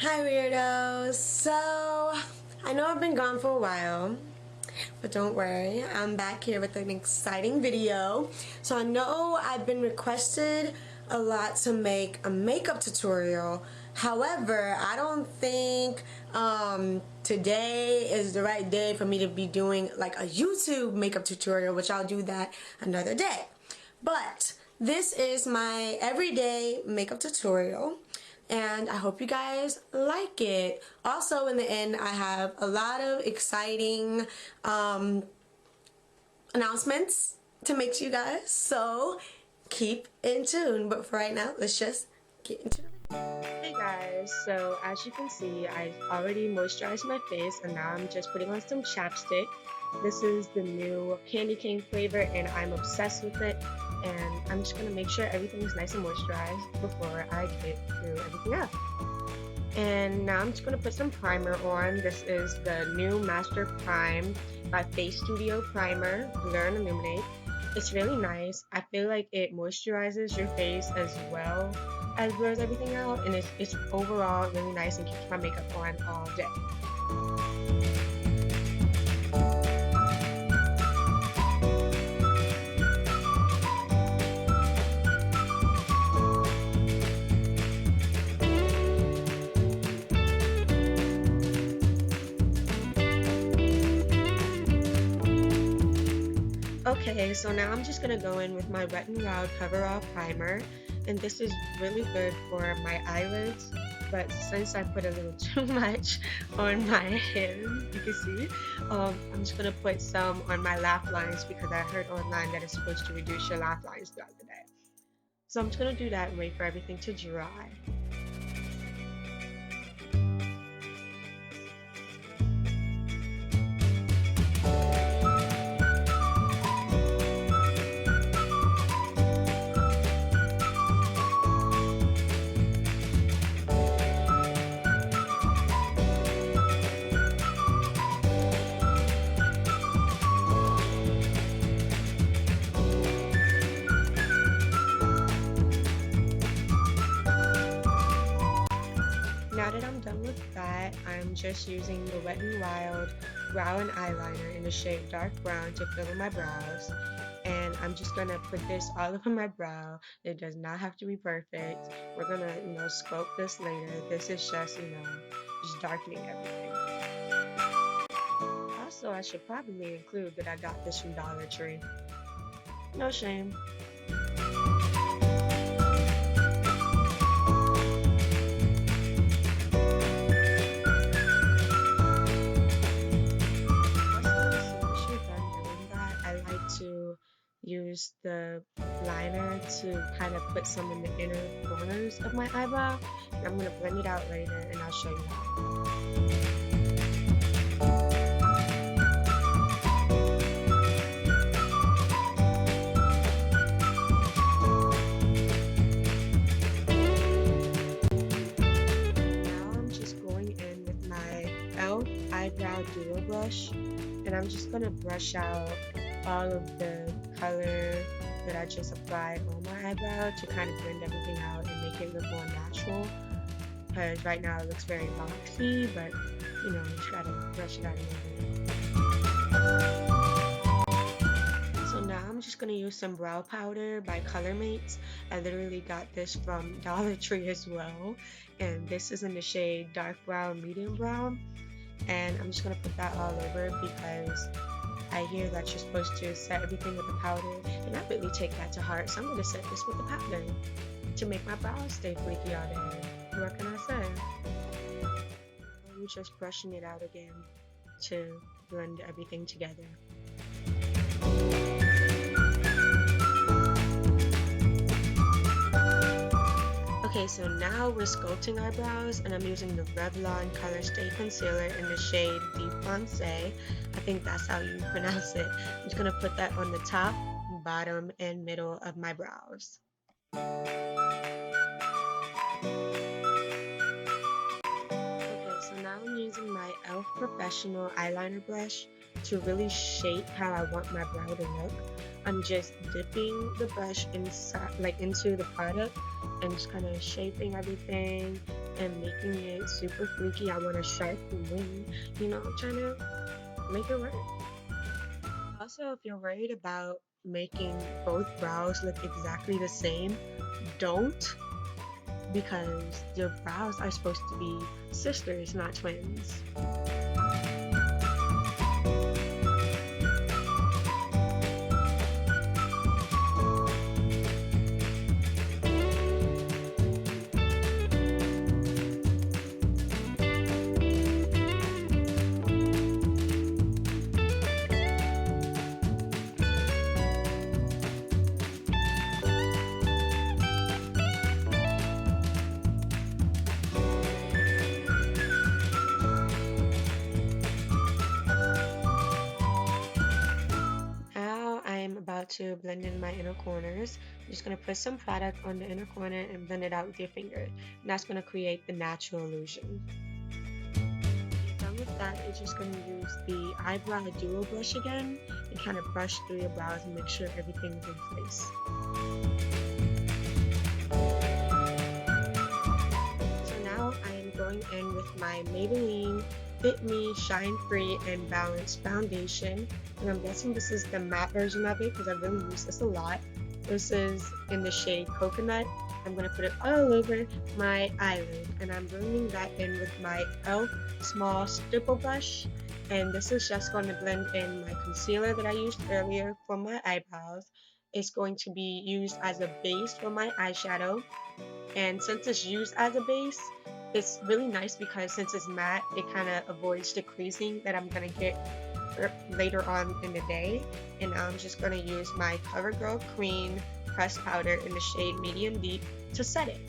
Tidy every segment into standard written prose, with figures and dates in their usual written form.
Hi weirdos! So, I know I've been gone for a while, but don't worry, I'm back here with an exciting video. So I know I've been requested a lot to make a makeup tutorial. However, I don't think today is the right day for me to be doing like a YouTube makeup tutorial, which I'll do that another day. But this is my everyday makeup tutorial, and I hope you guys like it. Also, in the end, I have a lot of exciting announcements to make to you guys, so keep in tune. But for right now, let's just get into it. Hey guys, so as you can see, I already moisturized my face and now I'm just putting on some chapstick. This is the new candy cane flavor and I'm obsessed with it, and I'm just going to make sure everything's nice and moisturized before I get through everything else. And now I'm just going to put some primer on. This is the new Master Prime by FACESTUDIO Primer, Blur and Illuminate. It's really nice. I feel like it moisturizes your face as well as blurs everything out, and it's overall really nice and keeps my makeup on all day. Okay, so now I'm just going to go in with my Wet n Wild COVERALL primer, and this is really good for my eyelids, but since I put a little too much on my hands, you can see, I'm just going to put some on my laugh lines because I heard online that it's supposed to reduce your laugh lines throughout the day. So I'm just going to do that and wait for everything to dry. Now that I'm done with that, I'm just using the Wet n Wild Brow and Eyeliner in the shade Dark Brown to fill in my brows. And I'm just going to put this all over my brow. It does not have to be perfect. We're going to, sculpt this later. This is just, just darkening everything. Also, I should probably include that I got this from Dollar Tree. No shame. Use the liner to kind of put some in the inner corners of my eyebrow, and I'm going to blend it out later and I'll show you how. Now I'm just going in with my E.l.f. eyebrow duo brush, and I'm just going to brush out all of the color that I just applied on my eyebrow to kind of blend everything out and make it look more natural, because right now it looks very boxy, but you just gotta brush it out a little bit. So now I'm just gonna use some brow powder by COLORMATES. I literally got this from Dollar Tree as well, and this is in the shade Dark Brown Medium Brown, and I'm just gonna put that all over because I hear that you're supposed to set everything with the powder, and I really take that to heart, so I'm going to set this with the powder to make my brows stay flaky all day. What can I say? I'm just brushing it out again to blend everything together. Okay, so now we're sculpting eyebrows, and I'm using the Revlon COLORSTAY Concealer in the shade fonce. I think that's how you pronounce it. I'm just going to put that on the top, bottom, and middle of my brows. Okay, so now I'm using my E.l.f. Professional Eyeliner Brush to really shape how I want my brow to look. I'm just dipping the brush inside, into the product, and just kind of shaping everything and making it super fleeky. I want a sharp wing, you know, I'm trying to make it work. Also, if you're worried about making both brows look exactly the same, don't, because your brows are supposed to be sisters, not twins. To blend in my inner corners. I'm just going to put some product on the inner corner and blend it out with your finger, and that's going to create the natural illusion. Done with that, you're just going to use the eyebrow duo brush again and kind of brush through your brows and make sure everything's in place. So now I am going in with my Maybelline Fit Me Shine Free and Balanced foundation, and I'm guessing this is the matte version of it because I really use this a lot. This is in the shade Coconut. I'm going to put it all over my eyelid, and I'm bringing that in with my E.l.f. small stipple brush, and this is just going to blend in my concealer that I used earlier for my eyebrows. It's going to be used as a base for my eyeshadow, and since it's used as a base, it's really nice because since it's matte, it kind of avoids the creasing that I'm going to get later on in the day. And I'm just going to use my Covergirl Queen pressed powder in the shade Medium Deep to set it.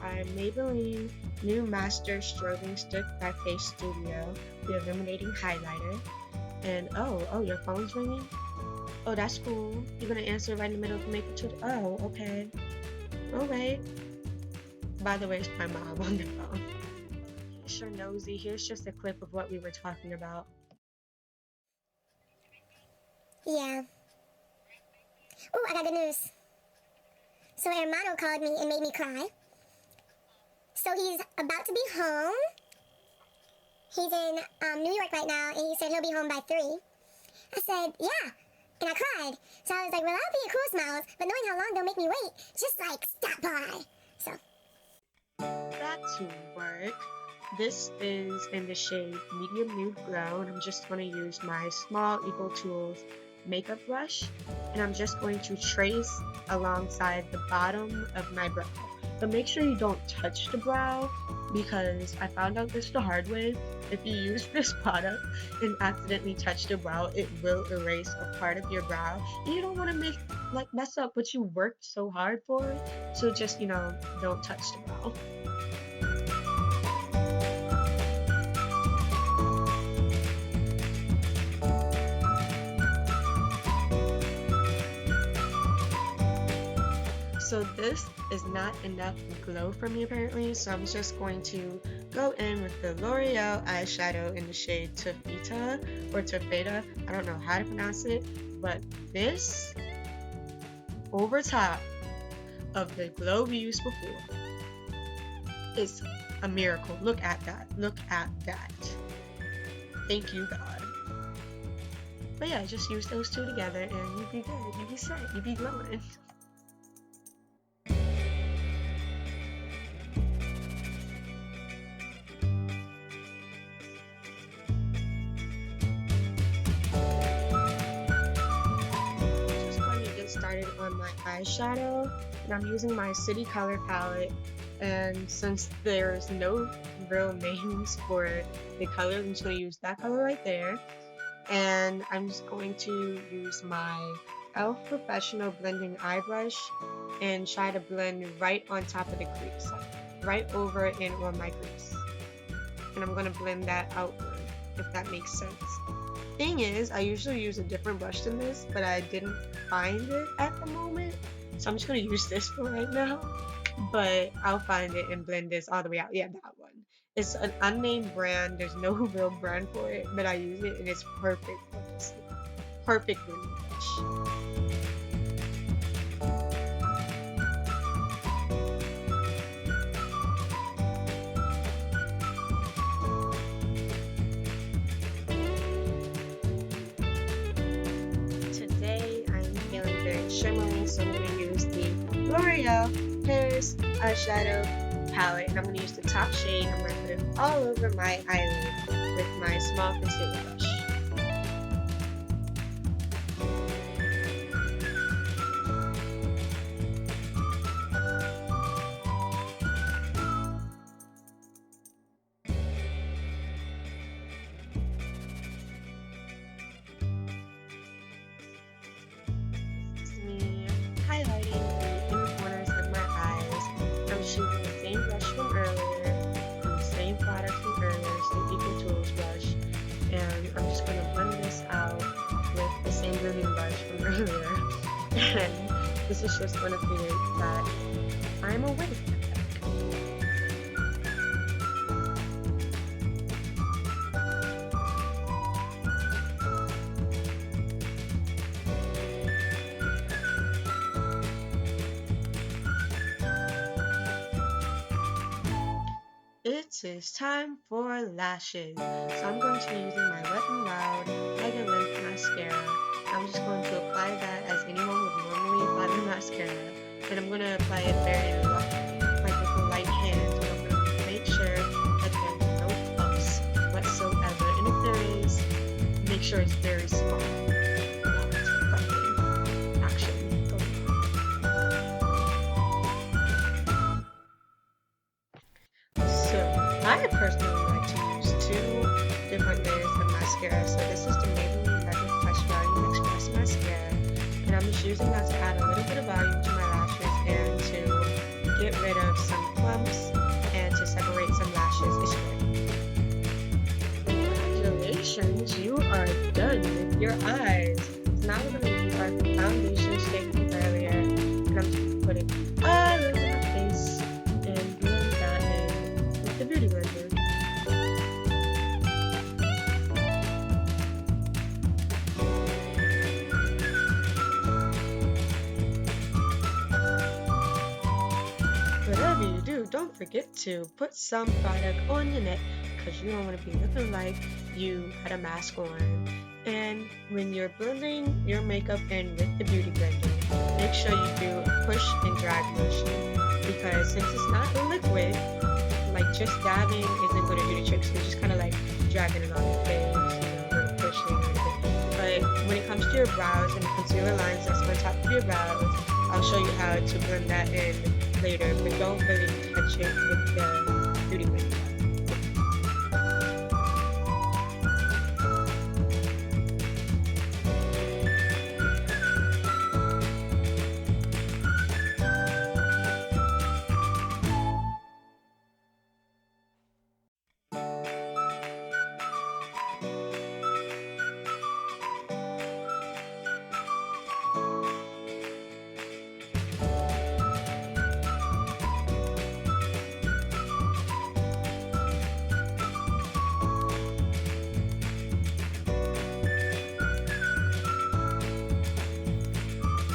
Our Maybelline New Master Strobing Stick by FACESTUDIO, the Illuminating highlighter. And oh, your phone's ringing? Oh, that's cool. You're gonna answer right in the middle of the makeup tutorial? Oh, okay. Alright. By the way, it's my mom on the phone. Sure nosy, here's just a clip of what we were talking about. Yeah. Oh, I got good news. So Hermano called me and made me cry. So he's about to be home. He's in New York right now, and he said he'll be home by 3. I said, yeah, and I cried. So I was like, well, I'll be a cool smiles, but knowing how long they'll make me wait, just like, stop by. So. That to work. This is in the shade Medium Nude Glow, and I'm just going to use my small Ecotools makeup brush, and I'm just going to trace alongside the bottom of my brow. But make sure you don't touch the brow, because I found out this the hard way. If you use this product and accidentally touch the brow, it will erase a part of your brow. And you don't want to mess up what you worked so hard for. So just, don't touch the brow. So this is not enough glow for me apparently, so I'm just going to go in with the L'Oreal eyeshadow in the shade Taffeta or Taffeta. I don't know how to pronounce it, but this over top of the glow we used before is a miracle. Look at that. Look at that. Thank you, God. But yeah, just use those two together and you'd be good. You'd be set. You'd be glowing. On my eyeshadow, and I'm using my City Color palette, and since there's no real names for the color, I'm just going to use that color right there, and I'm just going to use my E.l.f. Professional Blending Eye Brush and try to blend right on top of the crease, right over and on my crease, and I'm going to blend that outward, if that makes sense. Thing is, I usually use a different brush than this, but I didn't find it at the moment, so I'm just going to use this for right now. but I'll find it and blend this all the way out. Yeah, that one. It's an unnamed brand. There's no real brand for it, but I use it and it's perfect for this. Perfect blending brush. Today I'm feeling very shimmery, so I'm going to use the L'Oreal Paris Eyeshadow palette, and I'm going to use the top shade. I'm going to put it all over my eyelid with my small concealer brush. Highlighting the inner corners of my eyes. I'm just using the same brush from earlier, and the same product from earlier, so the Ecotools brush, and I'm just going to blend this out with the same blending brush from earlier, and this is just going to create that I'm awake. It is time for lashes. So I'm going to be using my Wet n Wild megalength mascara. I'm just going to apply that as anyone would normally apply their mascara. And I'm going to apply it very lightly, like with a light hand. And I'm going to make sure that there's no puffs whatsoever. And if there is, make sure it's very small. Now it's reflecting action going on. So I personally like to use two different layers of mascara. So this is the Maybelline Regular Fresh Volume Express Mascara, and I'm just using that to add a little bit of volume to my lashes and to get rid of some clumps and to separate some lashes this way. Congratulations, you are done with your eyes. So now we're going to use our foundation shade from earlier, and I'm just putting all over my face and blend that in with the Beauty Blender. Whatever you do, don't forget to put some product on your neck because you don't want to be looking like you had a mask on. And when you're blending your makeup in with the Beauty Blender, make sure you do a push and drag motion, because since it's not a liquid, like just dabbing isn't going to do the trick. So you're just kind of like dragging it on your face, or pushing or anything. But when it comes to your brows and the concealer lines that's on top of your brows, I'll show you how to blend that in later, but don't really touch it with the Beauty Blender.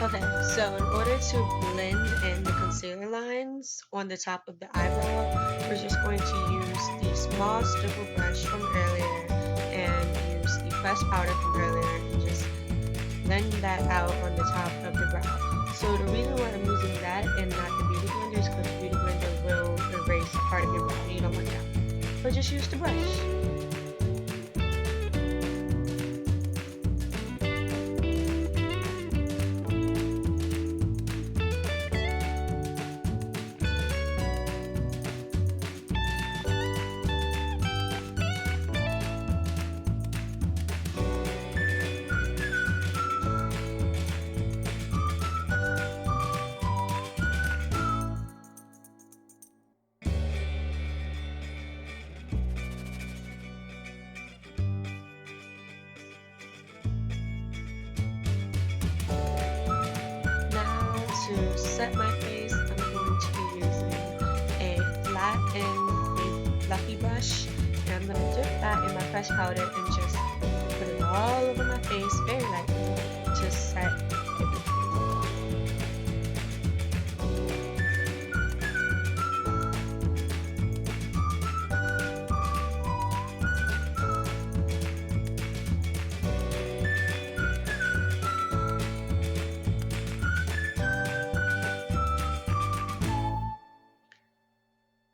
Okay, so in order to blend in the concealer lines on the top of the eyebrow, we're just going to use the small stipple brush from earlier and use the pressed powder from earlier and just blend that out on the top of the brow. So the reason why I'm using that and not the Beauty Blender is because the Beauty Blender will erase part of your brow and you don't want that. But just use the brush. To set my face, I'm going to be using pressed powder and just put it all over my face very lightly to set everything.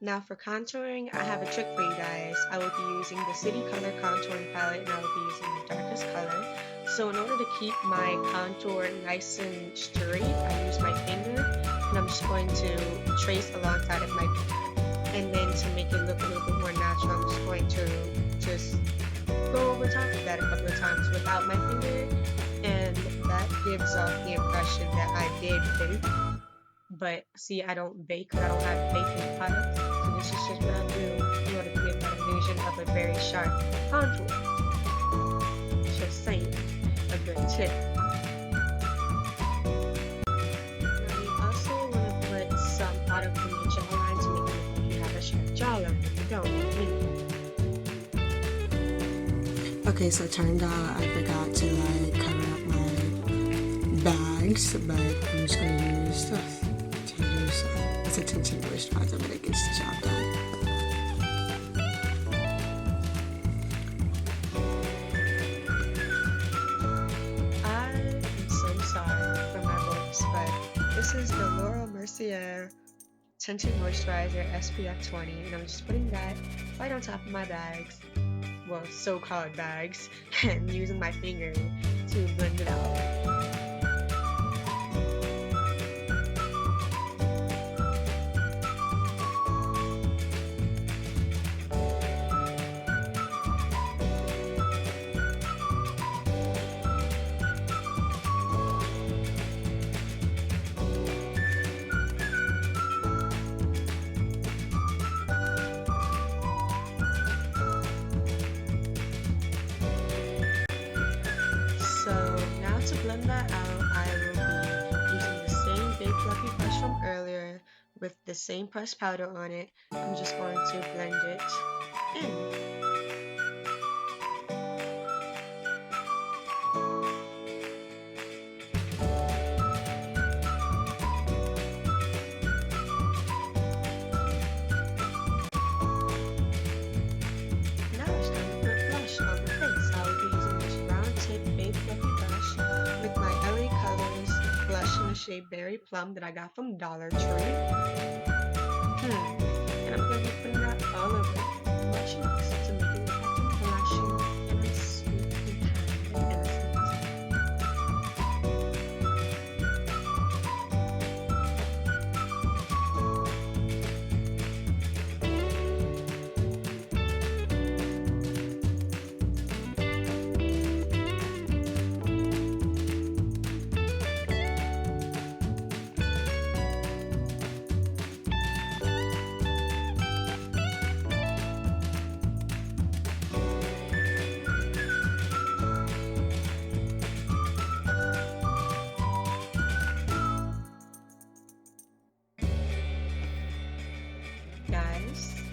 Now for contouring, I have a trick for you guys. I will be using the City Color contouring palette and I will be using the darkest color. So in order to keep my contour nice and straight, I use my finger and I'm just going to trace alongside of my finger. And then to make it look a little bit more natural, I'm just going to just go over top of that a couple of times without my finger. And that gives off the impression that I did bake. But see, I don't bake because I don't have baking products. So this is just what I do in order to give that illusion of a very sharp contour. Just saying, a good tip. Now you also want to put some product on your jawline to make it look like you have a sharp jawline. If you don't, Okay, so it turned out I forgot to like cover up my bags, but I'm just gonna use this. It's a tinted moisturizer, but it gets the job done. I am so sorry for my voice, but this is the Laura Mercier Tinted Moisturizer SPF 20, and I'm just putting that right on top of my bags, well, so-called bags, and using my finger to blend it out. To blend that out, I will be using the same big fluffy brush from earlier with the same pressed powder on it. I'm just going to blend it in. Shade Berry Plum that I got from Dollar Tree. And I'm going to be putting that all over my cheeks to make it look like I'm blushing and I'm sweet and kind and innocent.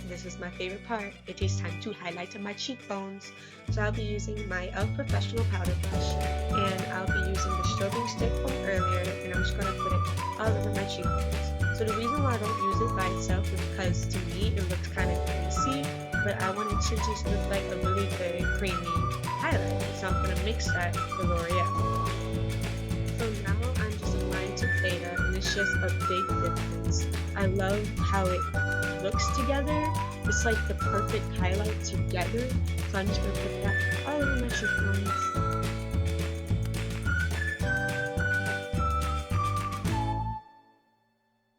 This is my favorite part. It is time to highlight my cheekbones. So I'll be using my e.l.f. Professional Powder Brush and I'll be using the strobing stick from earlier and I'm just going to put it all over my cheekbones. So the reason why I don't use it by itself is because to me it looks kind of greasy, but I want it to just look like a really good creamy highlight. So I'm going to mix that with L'Oreal. So now I'm just applying Taffeta and it's just a big difference. I love how it looks together. It's like the perfect highlight together. So I'm just going to put that all over my cheekbones.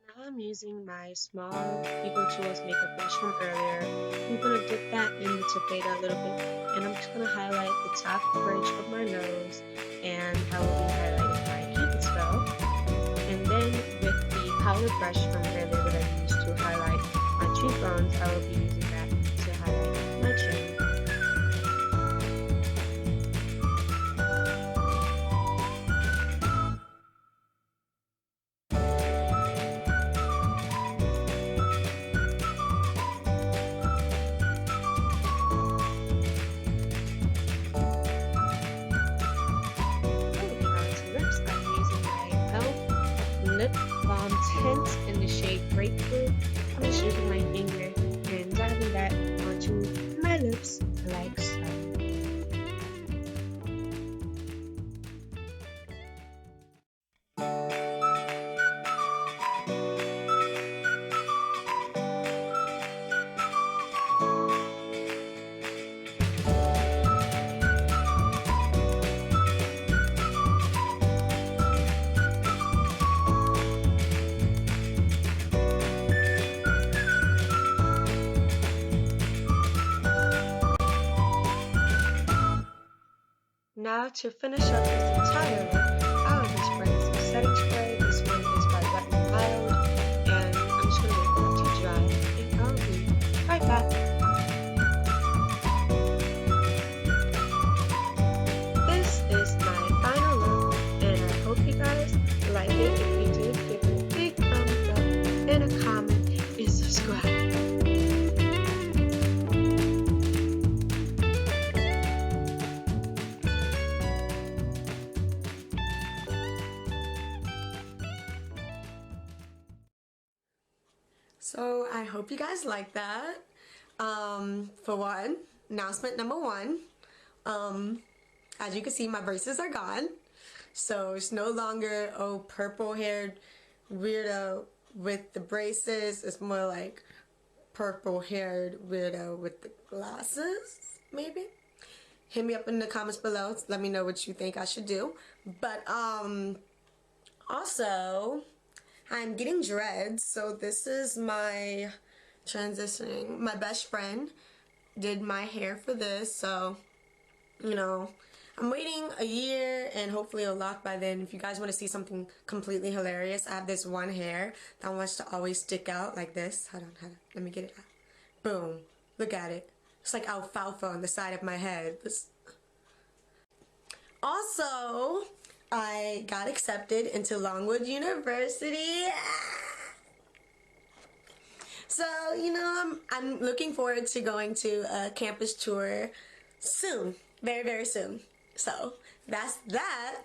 Now I'm using my small Ecotools makeup brush from earlier. I'm going to dip that in the Taffeta a little bit and I'm just going to highlight the top bridge of my nose and I will be highlighting my Cupid's bow. And then with the powder brush from earlier that I used to highlight my cheekbones, I will be using that to highlight my chin. Now to finish up this entire look, I will be spraying some setting spray. This one is by Wet n Wild, and I'm just going to wait for it to dry, and I'll be right back. This is my final look, and I hope you guys like it. If you did, give it a big thumbs up and a comment and subscribe. So I hope you guys like that. For one, announcement number one, as you can see, my braces are gone. So it's no longer, oh, purple haired weirdo with the braces. It's more like purple haired weirdo with the glasses, maybe. Hit me up in the comments below. Let me know what you think I should do. But also, I'm getting dreads, so this is my transitioning. My best friend did my hair for this, so, you know, I'm waiting a year and hopefully it'll lock by then. If you guys want to see something completely hilarious, I have this one hair that wants to always stick out like this. Hold on, let me get it out. Boom. Look at it. It's like alfalfa on the side of my head. Also, I got accepted into Longwood University. So, you know, I'm looking forward to going to a campus tour soon. Very, very soon. So, that's that.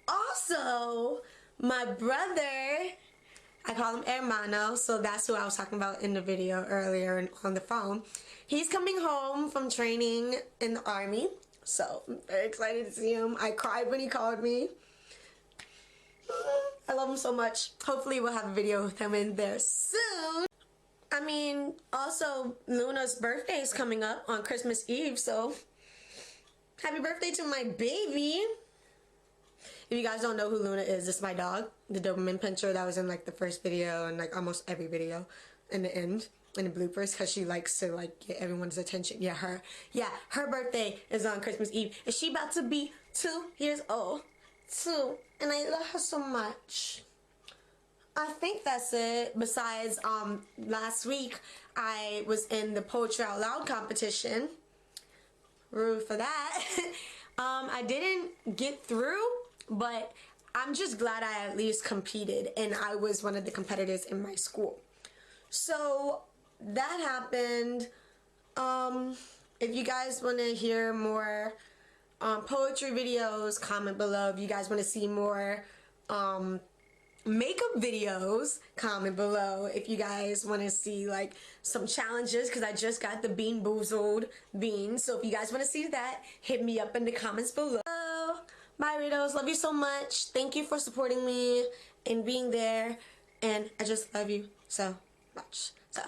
Also, my brother, I call him Hermano, so that's who I was talking about in the video earlier on the phone. He's coming home from training in the Army. So, I'm very excited to see him. I cried when he called me. I love him so much. Hopefully we'll have a video with him in there soon. I mean, also, Luna's birthday is coming up on Christmas Eve, so happy birthday to my baby. If you guys don't know who Luna is, it's my dog, the Doberman Pinscher that was in like the first video and like almost every video in the end, in the bloopers, because she likes to like get everyone's attention. Yeah, her birthday is on Christmas Eve, and she about to be 2 years old. 2, and I love her so much. I think that's it. Besides, last week I was in the Poetry Out Loud competition. Rude for that. I didn't get through, but I'm just glad I at least competed, and I was one of the competitors in my school. So that happened. If you guys want to hear more poetry videos, comment below. If you guys want to see more makeup videos, comment below. If you guys want to see like some challenges, because I just got the Bean Boozled bean, so if you guys want to see that, hit me up in the comments below. Bye, Ritos. Love you so much. Thank you for supporting me and being there, and I just love you so much. So